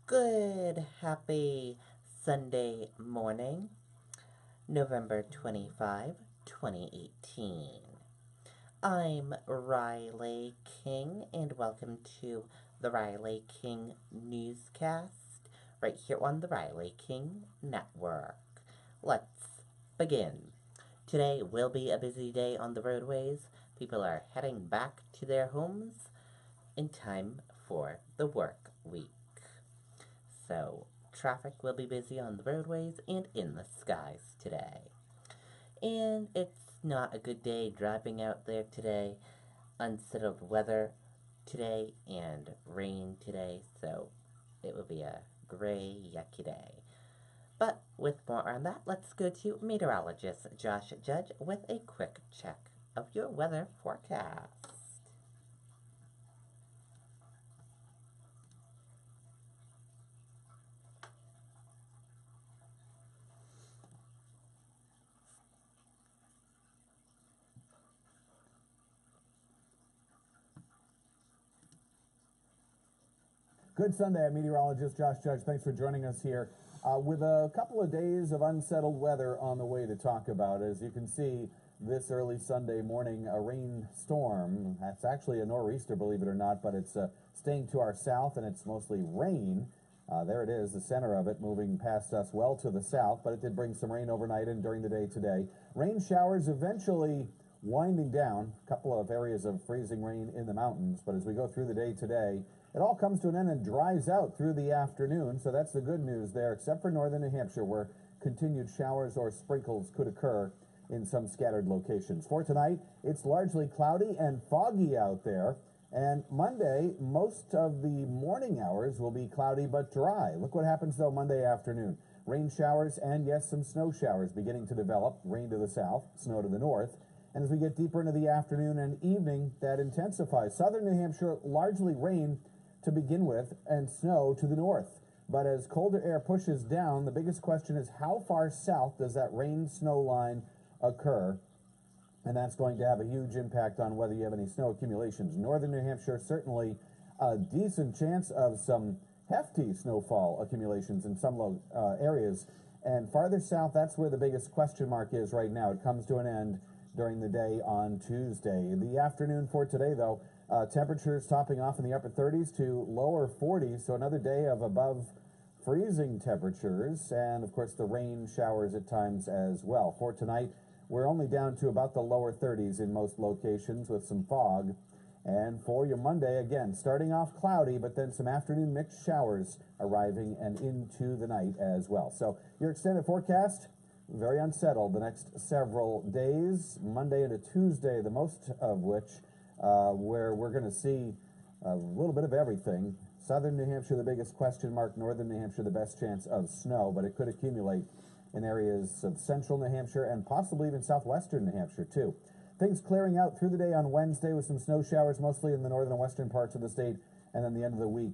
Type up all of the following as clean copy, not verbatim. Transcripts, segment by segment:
Good, happy Sunday morning, November 25, 2018. I'm Riley King, and welcome to the Riley King Newscast right here on the Riley King Network. Let's begin. Today will be a busy day on the roadways. People are heading back to their homes in time for the work week. So, traffic will be busy on the roadways and in the skies today. And it's not a good day driving out there today. Unsettled weather today and rain today, so it will be a gray, yucky day. But with more on that, let's go to meteorologist Josh Judge with a quick check of your weather forecast. Good Sunday, I'm meteorologist Josh Judge. Thanks for joining us here with a couple of days of unsettled weather on the way to talk about. As you can see, this early Sunday morning, a rainstorm. That's actually a nor'easter, believe it or not, but it's staying to our south, and it's mostly rain. There it is, the center of it, moving past us well to the south, but it did bring some rain overnight and during the day today. Rain showers eventually winding down. A couple of areas of freezing rain in the mountains, but as we go through the day today, it all comes to an end and dries out through the afternoon, so that's the good news there, except for northern New Hampshire, where continued showers or sprinkles could occur in some scattered locations. For tonight, it's largely cloudy and foggy out there, and Monday, most of the morning hours will be cloudy but dry. Look what happens, though, Monday afternoon. Rain showers and, yes, some snow showers beginning to develop. Rain to the south, snow to the north. And as we get deeper into the afternoon and evening, that intensifies. Southern New Hampshire, largely rain to begin with, and snow to the north. But as colder air pushes down, the biggest question is how far south does that rain-snow line occur? And that's going to have a huge impact on whether you have any snow accumulations. Northern New Hampshire, certainly a decent chance of some hefty snowfall accumulations in some areas. And farther south, that's where the biggest question mark is right now. It comes to an end during the day on Tuesday. The afternoon for today, though, temperatures topping off in the upper 30s to lower 40s, so another day of above freezing temperatures, and of course the rain showers at times as well. For tonight, we're only down to about the lower 30s in most locations with some fog. And for your Monday, again, starting off cloudy, but then some afternoon mixed showers arriving and into the night as well. So your extended forecast, very unsettled the next several days, Monday into Tuesday, the most of which where we're going to see a little bit of everything. Southern New Hampshire, the biggest question mark. Northern New Hampshire, the best chance of snow, but it could accumulate in areas of central New Hampshire and possibly even southwestern New Hampshire, too. Things clearing out through the day on Wednesday with some snow showers, mostly in the northern and western parts of the state, and then the end of the week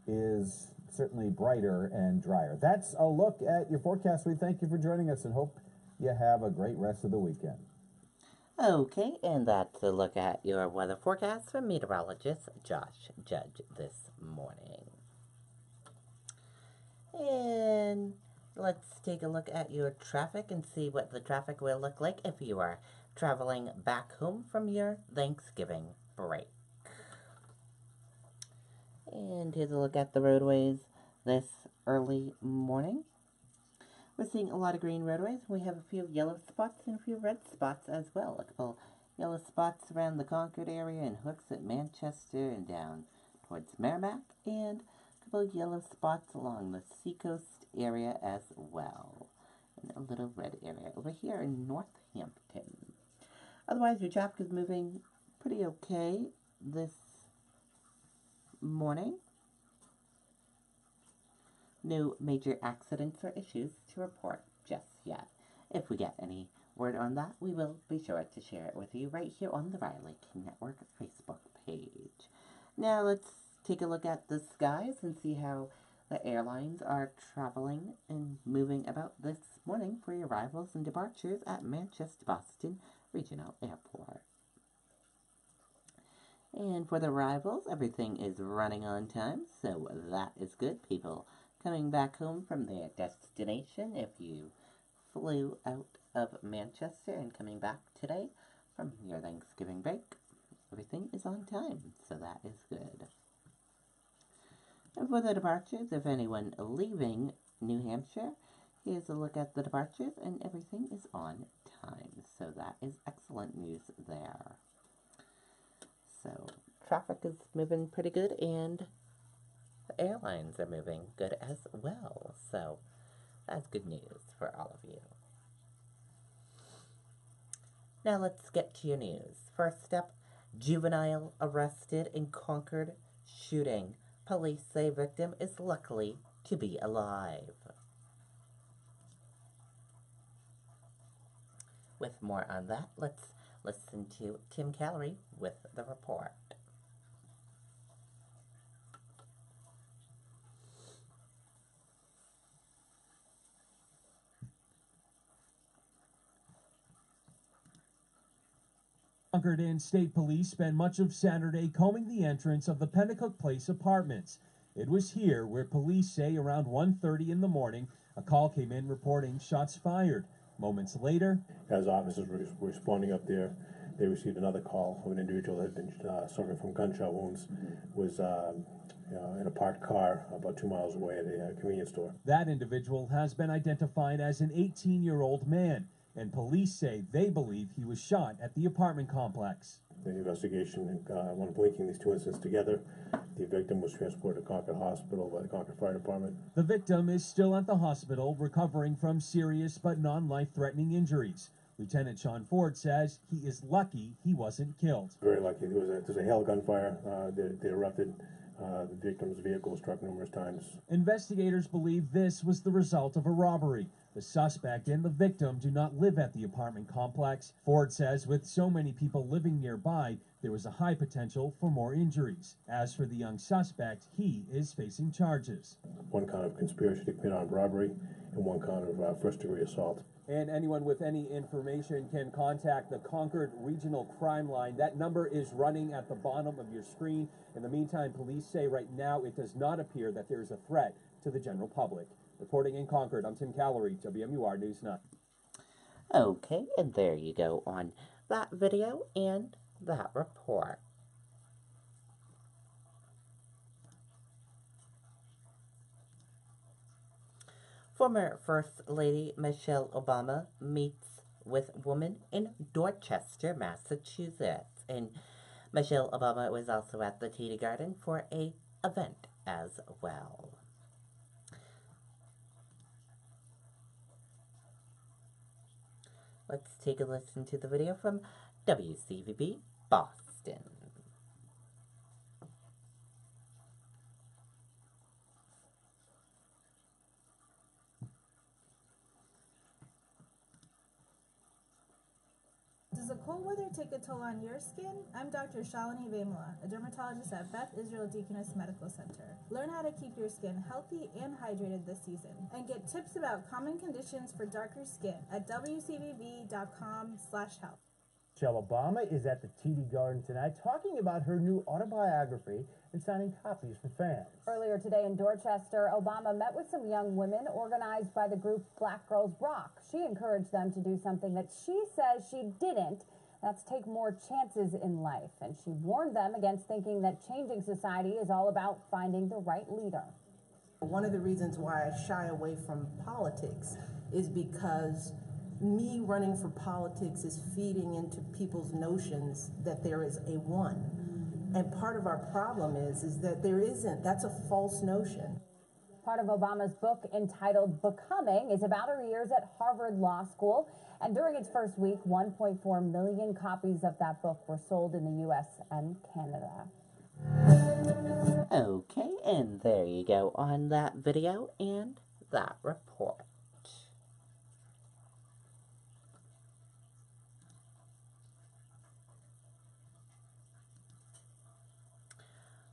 is certainly brighter and drier. That's a look at your forecast. We thank you for joining us and hope you have a great rest of the weekend. Okay, and that's a look at your weather forecast from meteorologist Josh Judge this morning. And let's take a look at your traffic and see what the traffic will look like if you are traveling back home from your Thanksgiving break. And here's a look at the roadways this early morning. We're seeing a lot of green roadways. We have a few yellow spots and a few red spots as well. A couple yellow spots around the Concord area and hooks at Manchester and down towards Merrimack, and a couple yellow spots along the Seacoast area as well. And a little red area over here in Northampton. Otherwise, your traffic is moving pretty okay this morning. No major accidents or issues to report just yet. If we get any word on that, we will be sure to share it with you right here on the Riley King Network Facebook page. Now let's take a look at the skies and see how the airlines are traveling and moving about this morning for your arrivals and departures at Manchester Boston Regional Airport. And for the rivals, everything is running on time, so that is good. People coming back home from their destination, if you flew out of Manchester and coming back today from your Thanksgiving break, everything is on time, so that is good. And for the departures, if anyone leaving New Hampshire, here's a look at the departures, and everything is on time, so that is excellent news there. So traffic is moving pretty good, and the airlines are moving good as well. So that's good news for all of you. Now let's get to your news. First up, juvenile arrested in Concord shooting. Police say victim is lucky to be alive. With more on that, let's listen to Tim Callery with the report. Concord and State Police spent much of Saturday combing the entrance of the Pennacook Place apartments. It was here where police say around 1:30 in the morning, a call came in reporting shots fired. Moments later, as officers were responding up there, they received another call of an individual that had been suffering from gunshot wounds, was in a parked car about 2 miles away at a convenience store. That individual has been identified as an 18-year-old man, and police say they believe he was shot at the apartment complex. The investigation went linking these two incidents together. The victim was transported to Concord Hospital by the Concord Fire Department. The victim is still at the hospital recovering from serious but non-life-threatening injuries. Lieutenant Sean Ford says he is lucky he wasn't killed. Very lucky. There was a hail gunfire that erupted. The victim's vehicle was struck numerous times. Investigators believe this was the result of a robbery. The suspect and the victim do not live at the apartment complex. Ford says with so many people living nearby, there was a high potential for more injuries. As for the young suspect, he is facing charges. One count of conspiracy to commit armed robbery and one count of first-degree assault. And anyone with any information can contact the Concord Regional Crime Line. That number is running at the bottom of your screen. In the meantime, police say right now it does not appear that there is a threat to the general public. Reporting in Concord, I'm Tim Callery, WMUR News 9. Okay, and there you go on that video and that report. Former First Lady Michelle Obama meets with women in Dorchester, Massachusetts. And Michelle Obama was also at the TD Garden for an event as well. Let's take a listen to the video from WCVB Boston. Does the cold weather take a toll on your skin? I'm Dr. Shalini Vemula, a dermatologist at Beth Israel Deaconess Medical Center. Learn how to keep your skin healthy and hydrated this season, and get tips about common conditions for darker skin at wcvb.com/health. Michelle Obama is at the TD Garden tonight talking about her new autobiography and signing copies for fans. Earlier today in Dorchester, Obama met with some young women organized by the group Black Girls Rock. She encouraged them to do something that she says she didn't. That's take more chances in life. And she warned them against thinking that changing society is all about finding the right leader. One of the reasons why I shy away from politics is because me running for politics is feeding into people's notions that there is a one. And part of our problem is that there isn't. That's a false notion. Part of Obama's book entitled Becoming is about her years at Harvard Law School. And during its first week, 1.4 million copies of that book were sold in the U.S. and Canada. Okay, and there you go on that video and that report.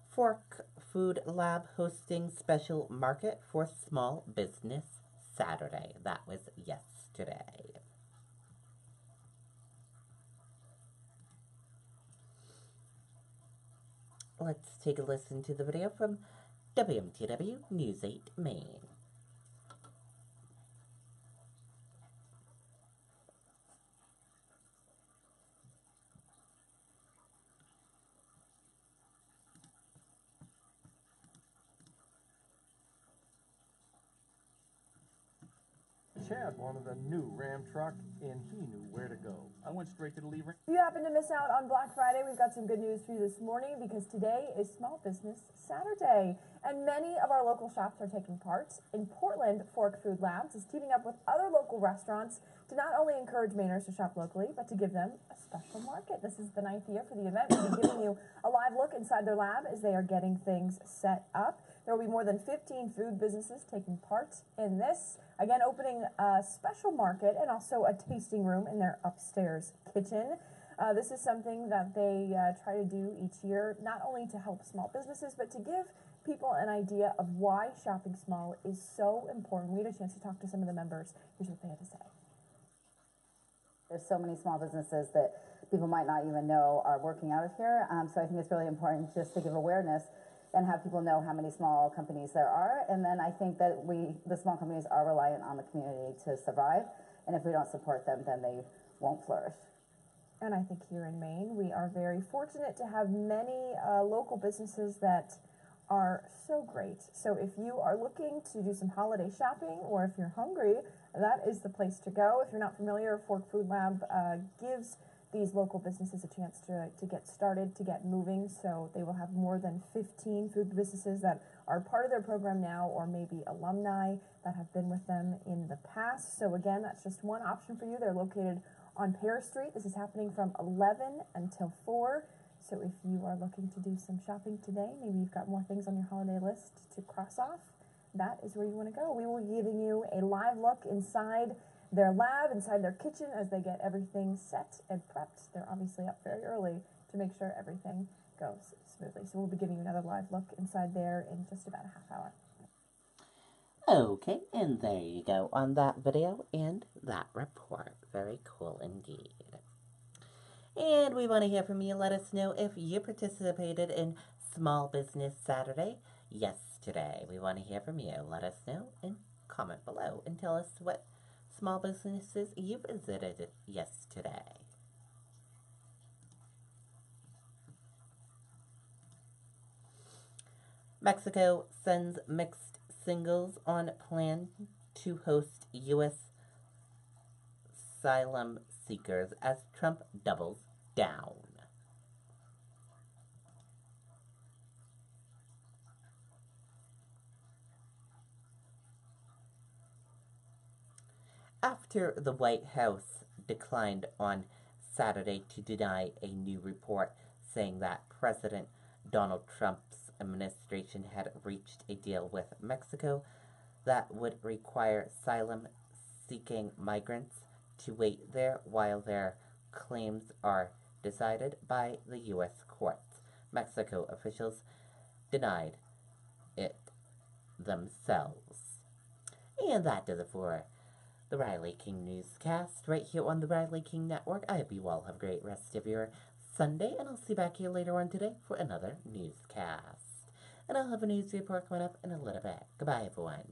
Fork Food Lab hosting special market for small business Saturday. That was yesterday. let's take a listen to the video from WMTW News 8 Maine. Chad wanted a new Ram truck, and he knew where to go. I went straight to the Lee Ram. If you happen to miss out on Black Friday, we've got some good news for you this morning because today is Small Business Saturday, and many of our local shops are taking part. In Portland, Fork Food Labs is teaming up with other local restaurants to not only encourage Mainers to shop locally, but to give them a special market. This is the 9th year for the event. We'll be giving you a live look inside their lab as they are getting things set up. There will be more than 15 food businesses taking part in this. Again, opening a special market and also a tasting room in their upstairs kitchen. This is something that they try to do each year, not only to help small businesses, but to give people an idea of why shopping small is so important. We had a chance to talk to some of the members. Here's what they had to say. There's so many small businesses that people might not even know are working out of here. So I think it's really important just to give awareness and have people know how many small companies there are. And then I think that the small companies are reliant on the community to survive. And if we don't support them, then they won't flourish. And I think here in Maine, we are very fortunate to have many local businesses that are so great. So if you are looking to do some holiday shopping, or if you're hungry, that is the place to go. If you're not familiar, Fork Food Lab gives these local businesses a chance to get started, to get moving. So they will have more than 15 food businesses that are part of their program now, or maybe alumni that have been with them in the past. So again, that's just one option for you. They're located on Paris Street. This is happening from 11 until 4. So if you are looking to do some shopping today, maybe you've got more things on your holiday list to cross off, that is where you want to go. We will be giving you a live look inside their lab, inside their kitchen, as they get everything set and prepped. They're obviously up very early to make sure everything goes smoothly. So we'll be giving you another live look inside there in just about a half hour. Okay, and there you go on that video and that report. Very cool indeed. And we want to hear from you. Let us know if you participated in Small Business Saturday yesterday. We want to hear from you. Let us know and comment below and tell us what small businesses you visited yesterday. Mexico sends mixed signals on plan to host U.S. asylum seekers as Trump doubles down. After the White House declined on Saturday to deny a new report saying that President Donald Trump's administration had reached a deal with Mexico that would require asylum-seeking migrants to wait there while their claims are decided by the U.S. courts, Mexico officials denied it themselves. And that does it for the Riley King Newscast right here on the Riley King Network. I hope you all have a great rest of your Sunday, and I'll see you back here later on today for another newscast. And I'll have a news report coming up in a little bit. Goodbye, everyone.